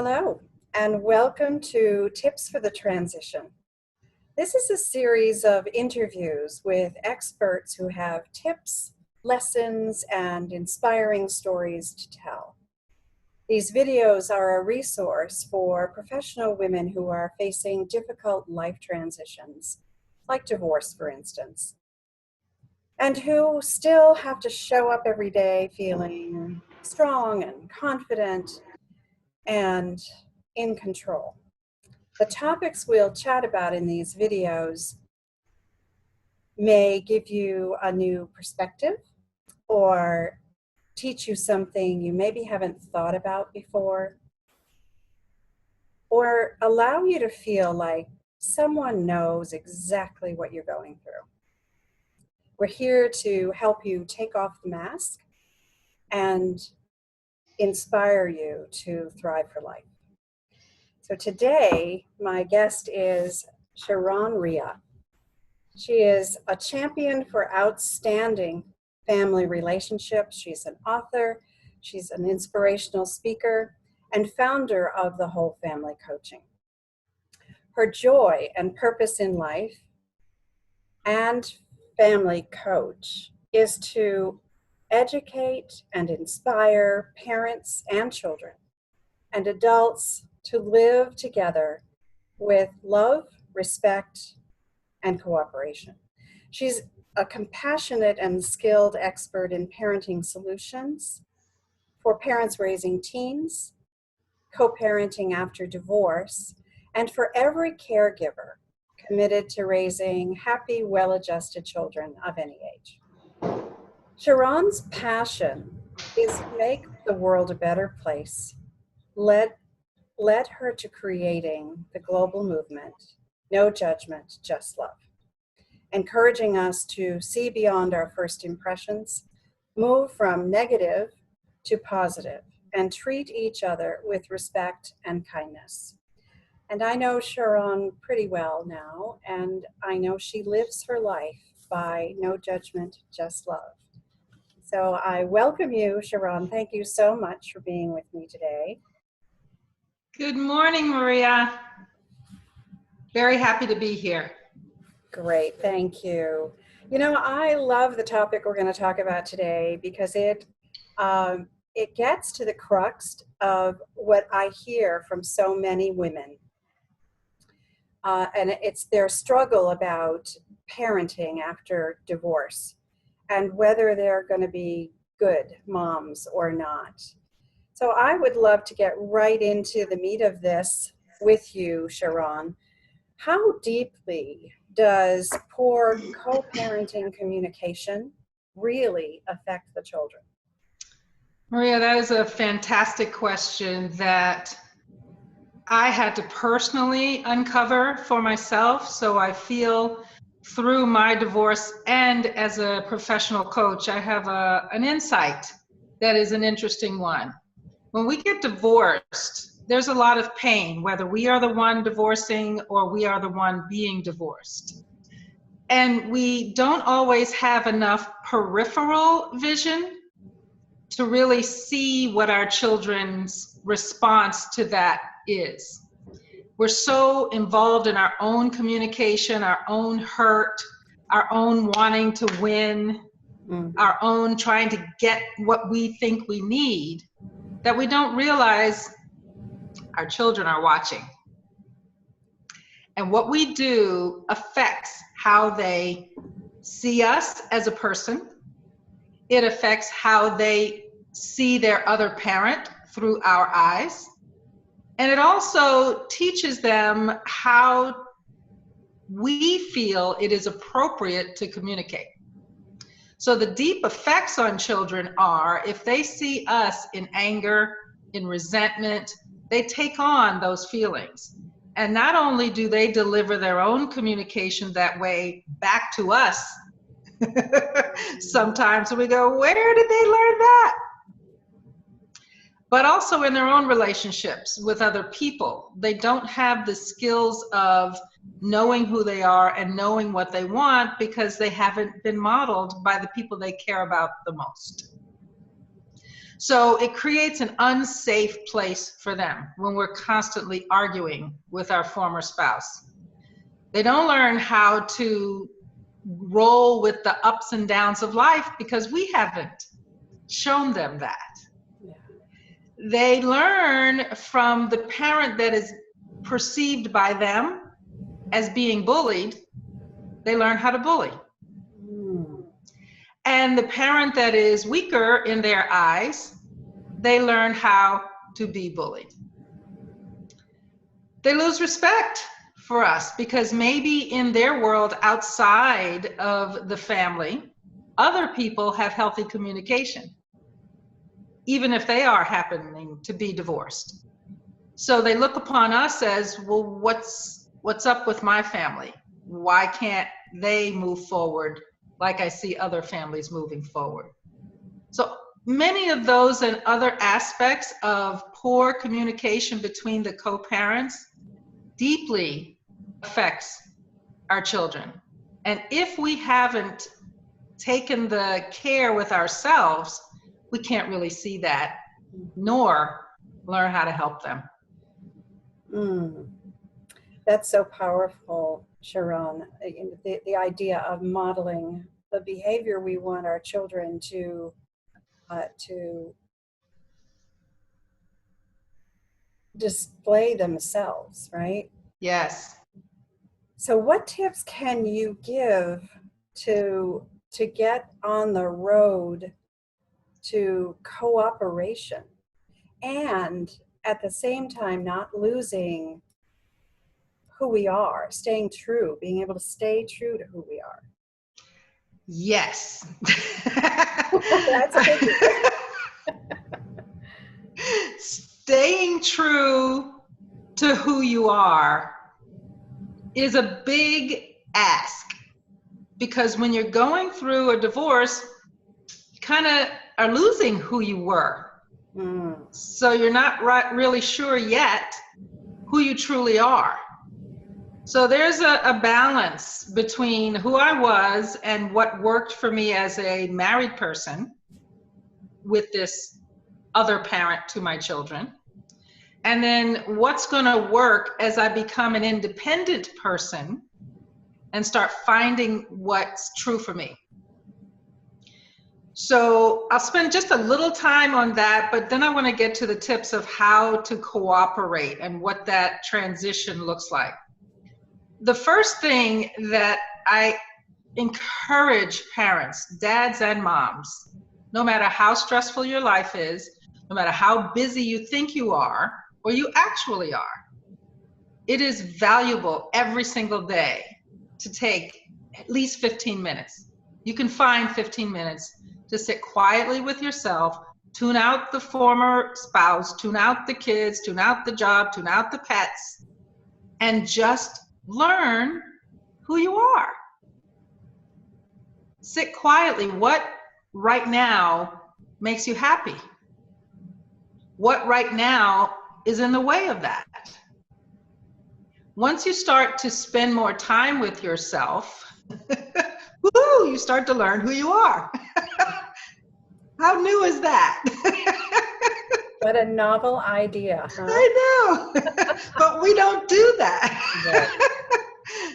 Hello, and welcome to Tips for the Transition. This is a series of interviews with experts who have tips, lessons, and inspiring stories to tell. These videos are a resource for professional women who are facing difficult life transitions, like divorce, for instance, and who still have to show up every day feeling strong and confident and in control. The topics we'll chat about in these videos may give you a new perspective or teach you something you maybe haven't thought about before, or allow you to feel like someone knows exactly what you're going through. We're here to help you take off the mask and inspire you to thrive for life. So today, my guest is ShaRon Rea. She is a champion for outstanding family relationships. She's an author, she's an inspirational speaker, and founder of the Whole Family Coaching. Her joy and purpose in life and family coach is to educate and inspire parents and children and adults to live together with love, respect, and cooperation. She's a compassionate and skilled expert in parenting solutions for parents raising teens, co-parenting after divorce, and for every caregiver committed to raising happy, well-adjusted children of any age. ShaRon's passion is to make the world a better place, led her to creating the global movement, No Judgment, Just Love, encouraging us to see beyond our first impressions, move from negative to positive, and treat each other with respect and kindness. And I know ShaRon pretty well now, and I know she lives her life by No Judgment, Just Love. So I welcome you, ShaRon. Thank you so much for being with me today. Good morning, Maria. Very happy to be here. Great, thank you. You know, I love the topic we're going to talk about today because it gets to the crux of what I hear from so many women. And it's their struggle about parenting after divorce and whether they're going to be good moms or not. So I would love to get right into the meat of this with you, ShaRon. How deeply does poor co-parenting communication really affect the children? Maria, that is a fantastic question that I had to personally uncover for myself. So I feel through my divorce and as a professional coach, I have an insight that is an interesting one. When we get divorced, there's a lot of pain, whether we are the one divorcing or we are the one being divorced. And we don't always have enough peripheral vision to really see what our children's response to that is. We're so involved in our own communication, our own hurt, our own wanting to win, our own trying to get what we think we need, that we don't realize our children are watching. And what we do affects how they see us as a person. It affects how they see their other parent through our eyes. And it also teaches them how we feel it is appropriate to communicate. So the deep effects on children are if they see us in anger, in resentment, they take on those feelings. And not only do they deliver their own communication that way back to us, sometimes we go, where did they learn that? But also in their own relationships with other people. They don't have the skills of knowing who they are and knowing what they want because they haven't been modeled by the people they care about the most. So it creates an unsafe place for them when we're constantly arguing with our former spouse. They don't learn how to roll with the ups and downs of life because we haven't shown them that. Yeah. They learn from the parent that is perceived by them as being bullied. They learn how to bully. And the parent that is weaker in their eyes, they learn how to be bullied. They lose respect for us because maybe in their world outside of the family, other people have healthy communication, even if they are happening to be divorced. So they look upon us as, well, what's up with my family? Why can't they move forward like I see other families moving forward? So many of those and other aspects of poor communication between the co-parents deeply affects our children. And if we haven't taken the care with ourselves, we can't really see that, nor learn how to help them. That's so powerful, ShaRon. The idea of modeling the behavior we want our children to display themselves, right? Yes. So what tips can you give to get on the road to cooperation and at the same time not losing who we are, staying true, being able to stay true to who we are? Yes. That's a biggie. Staying true to who you are is a big ask, because when you're going through a divorce, you kind of are losing who you were. So you're not really sure yet who you truly are. So there's a balance between who I was and what worked for me as a married person with this other parent to my children, and then what's going to work as I become an independent person and start finding what's true for me. So I'll spend just a little time on that, but then I want to get to the tips of how to cooperate and what that transition looks like. The first thing that I encourage parents, dads and moms, no matter how stressful your life is, no matter how busy you think you are, or you actually are, it is valuable every single day to take at least 15 minutes. You can find 15 minutes to sit quietly with yourself, tune out the former spouse, tune out the kids, tune out the job, tune out the pets, and just learn who you are. Sit quietly. What right now makes you happy? What right now is in the way of that? Once you start to spend more time with yourself, woo, you start to learn who you are. How new is that? What a novel idea, huh? I know, but we don't do that. Right.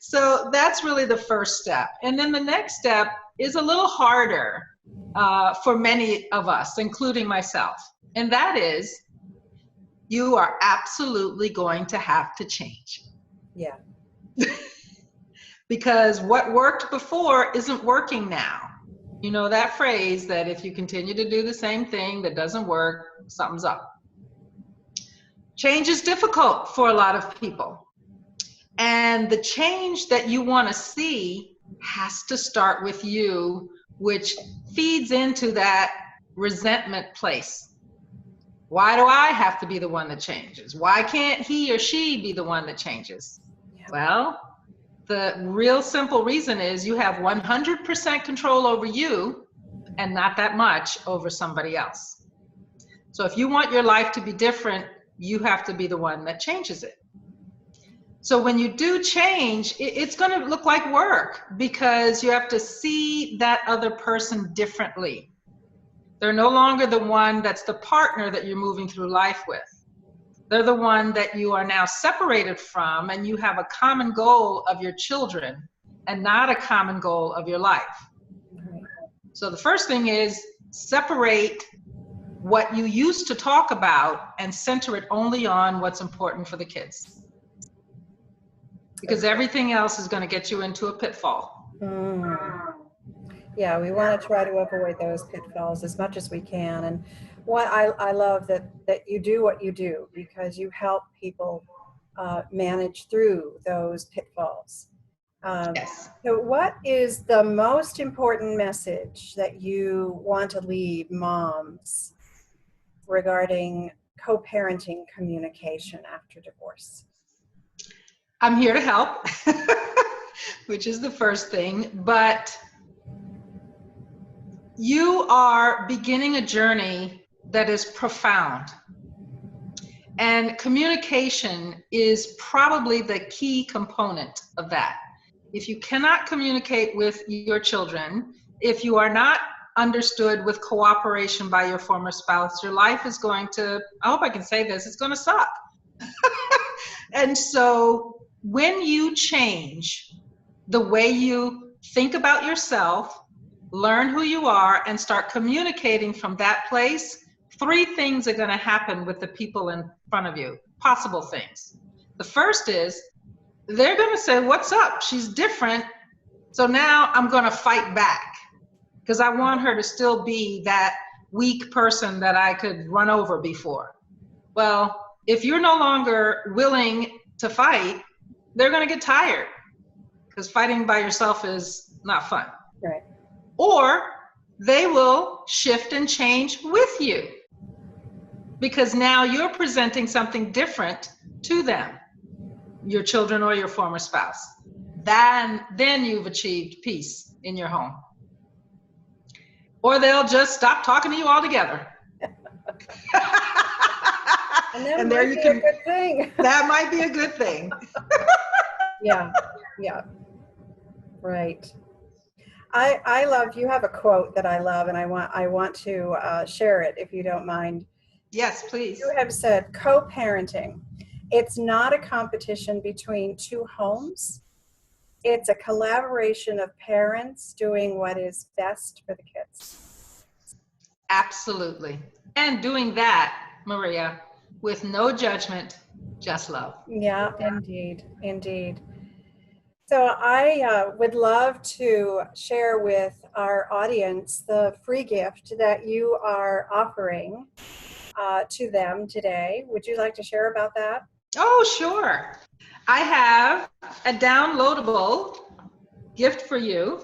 So that's really the first step. And then the next step is a little harder for many of us, including myself. And that is, you are absolutely going to have to change. Yeah. Because what worked before isn't working now. You know that phrase that if you continue to do the same thing that doesn't work, something's up. Change is difficult for a lot of people. And the change that you want to see has to start with you, which feeds into that resentment place. Why do I have to be the one that changes? Why can't he or she be the one that changes? Yeah. Well, the real simple reason is you have 100% control over you and not that much over somebody else. So if you want your life to be different, you have to be the one that changes it. So when you do change, it's going to look like work because you have to see that other person differently. They're no longer the one that's the partner that you're moving through life with. They're the one that you are now separated from, and you have a common goal of your children and not a common goal of your life. Right. So the first thing is separate what you used to talk about and center it only on what's important for the kids. Because everything else is going to get you into a pitfall. Yeah, we want to try to avoid those pitfalls as much as we can. And what I love that you do what you do, because you help people manage through those pitfalls. Yes. So what is the most important message that you want to leave moms regarding co-parenting communication after divorce? I'm here to help, which is the first thing, but you are beginning a journey that is profound. And communication is probably the key component of that. If you cannot communicate with your children, if you are not understood with cooperation by your former spouse, your life is going to, I hope I can say this, it's going to suck. And so when you change the way you think about yourself, learn who you are, and start communicating from that place, 3 things are going to happen with the people in front of you, possible things. The first is they're going to say, what's up? She's different. So now I'm going to fight back because I want her to still be that weak person that I could run over before. Well, if you're no longer willing to fight, they're going to get tired because fighting by yourself is not fun. Right. Or they will shift and change with you because now you're presenting something different to them, your children or your former spouse. Then you've achieved peace in your home. Or they'll just stop talking to you altogether. And there you can, a good thing. That might be a good thing. Yeah. Right. I love, you have a quote that I love, and I want to share it if you don't mind. Yes, please. You have said, co-parenting, it's not a competition between 2 homes. It's a collaboration of parents doing what is best for the kids. Absolutely. And doing that, Maria, with no judgment, just love. Yeah, indeed. So I would love to share with our audience the free gift that you are offering to them today. Would you like to share about that? Oh, sure. I have a downloadable gift for you,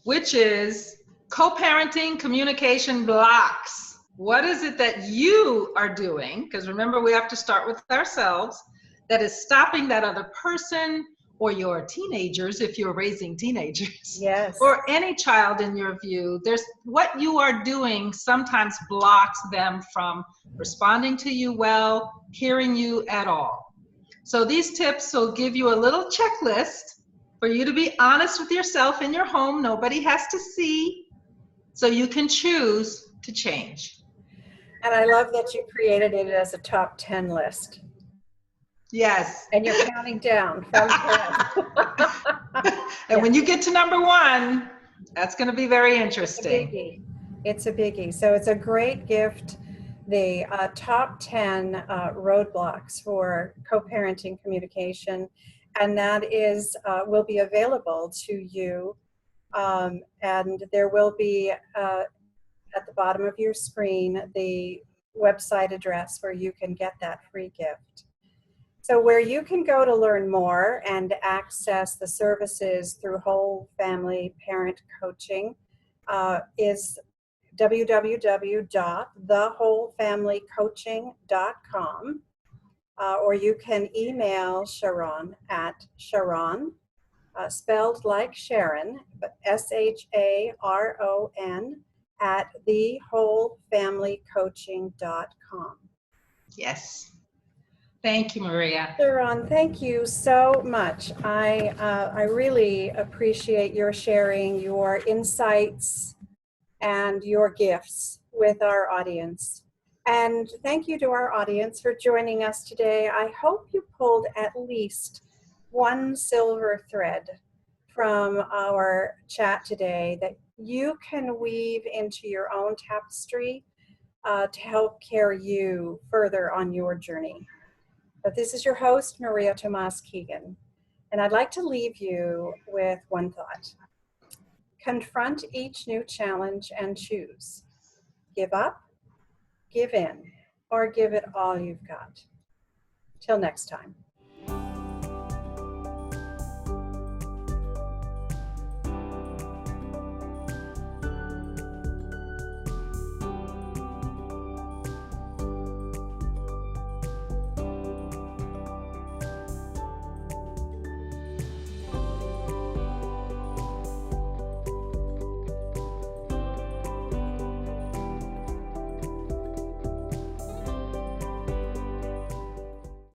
which is co-parenting communication blocks. What is it that you are doing? Because remember, we have to start with ourselves. That is stopping that other person or your teenagers, if you're raising teenagers. Yes. Or any child in your view. There's what you are doing sometimes blocks them from responding to you well, hearing you at all. So these tips will give you a little checklist for you to be honest with yourself in your home. Nobody has to see, so you can choose to change. And I love that you created it as a top 10 list. Yes. And you're counting down from 10. And when you get to number 1, that's going to be very interesting. It's a biggie. So it's a great gift. The top 10 roadblocks for co-parenting communication, and that is will be available to you, and there will be at the bottom of your screen the website address where you can get that free gift. So where you can go to learn more and access the services through Whole Family Parent Coaching is www.thewholefamilycoaching.com, or you can email ShaRon at ShaRon, spelled like Sharon, but ShaRon at thewholefamilycoaching.com. Yes. Thank you, Maria. ShaRon, thank you so much. I really appreciate your sharing your insights and your gifts with our audience. And thank you to our audience for joining us today. I hope you pulled at least one silver thread from our chat today that you can weave into your own tapestry to help carry you further on your journey. But this is your host, Maria Tomás-Keegan, and I'd like to leave you with one thought. Confront each new challenge and choose. Give up, give in, or give it all you've got. Till next time.